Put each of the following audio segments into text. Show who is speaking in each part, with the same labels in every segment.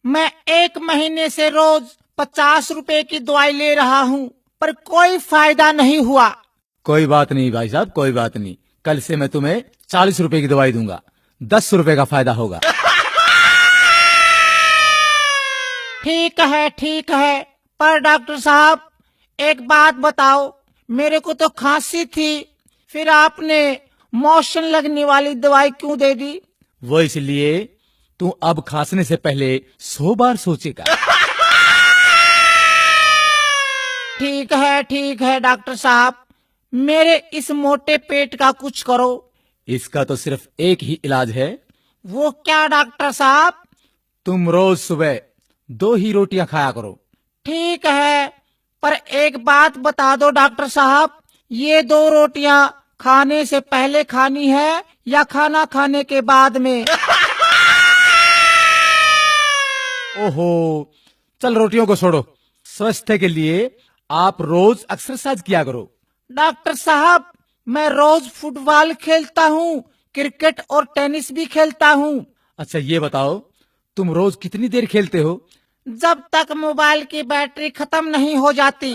Speaker 1: मैं 1 महीने से रोज 50 रुपए की दवाई ले रहा हूँ, पर कोई फायदा नहीं हुआ।
Speaker 2: कोई बात नहीं भाई साहब, कोई बात नहीं। कल से मैं तुम्हें 40 रुपए की दवाई दूंगा, 10 रुपए का फायदा होगा।
Speaker 1: ठीक है, पर डॉक्टर साहब एक बात बताओ, मेरे को तो खांसी थी, फिर आपने मोशन लगने वाली दवाई क्यों दे दी?
Speaker 2: वो इसलिए तू अब खांसने से पहले 100 बार सोचेगा।
Speaker 1: ठीक है डॉक्टर साहब, मेरे इस मोटे पेट का कुछ करो।
Speaker 2: इसका तो सिर्फ एक ही इलाज है।
Speaker 1: वो क्या डॉक्टर साहब?
Speaker 2: तुम रोज सुबह 2 ही रोटियां खाया करो।
Speaker 1: ठीक है, पर एक बात बता दो डॉक्टर साहब, ये 2 रोटियां खाने से पहले खानी है या खाना खाने के बाद में?
Speaker 2: ओहो, चल रोटियों को छोड़ो। स्वास्थ्य के लिए आप रोज एक्सरसाइज किया करो।
Speaker 1: डॉक्टर साहब, मैं रोज फुटबॉल खेलता हूँ, क्रिकेट और टेनिस भी खेलता हूँ।
Speaker 2: अच्छा ये बताओ, तुम रोज कितनी देर खेलते हो?
Speaker 1: जब तक मोबाइल की बैटरी खत्म नहीं हो जाती।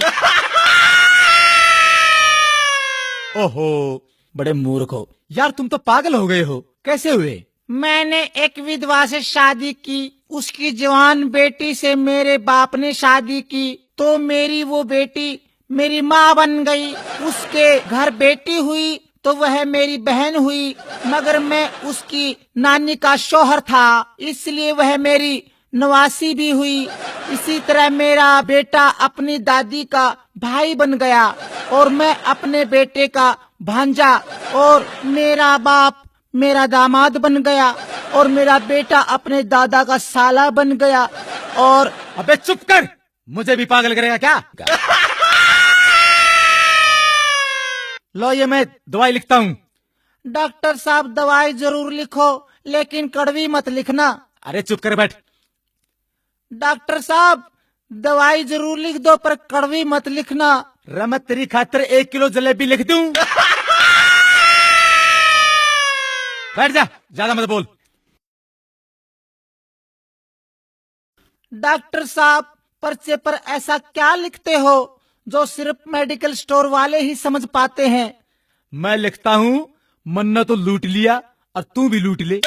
Speaker 2: ओहो, बड़े मूर्ख हो यार, तुम तो पागल हो गए हो। कैसे हुए?
Speaker 1: मैंने एक विधवा से शादी की, उसकी जवान बेटी से मेरे बाप ने शादी की, तो मेरी वो बेटी मेरी माँ बन गई। उसके घर बेटी हुई तो वह मेरी बहन हुई, मगर मैं उसकी नानी का शौहर था, इसलिए वह मेरी नवासी भी हुई। इसी तरह मेरा बेटा अपनी दादी का भाई बन गया, और मैं अपने बेटे का भांजा, और मेरा बाप मेरा दामाद बन गया, और मेरा बेटा अपने दादा का साला बन गया। और
Speaker 2: अबे चुप कर, मुझे भी पागल करेगा क्या? लो ये मैं दवाई लिखता हूँ।
Speaker 1: डॉक्टर साहब दवाई जरूर लिखो, लेकिन कड़वी मत लिखना।
Speaker 2: अरे चुप कर बैठ।
Speaker 1: डॉक्टर साहब दवाई जरूर लिख दो, पर कड़वी मत लिखना।
Speaker 2: मैं तेरी खातिर 1 किलो जलेबी लिख दूं? बैठ जा, ज्यादा मत बोल।
Speaker 1: डॉक्टर साहब पर्चे पर ऐसा क्या लिखते हो जो सिर्फ मेडिकल स्टोर वाले ही समझ पाते हैं?
Speaker 2: मैं लिखता हूँ, मन्ना तो लूट लिया और तू भी लूट ले।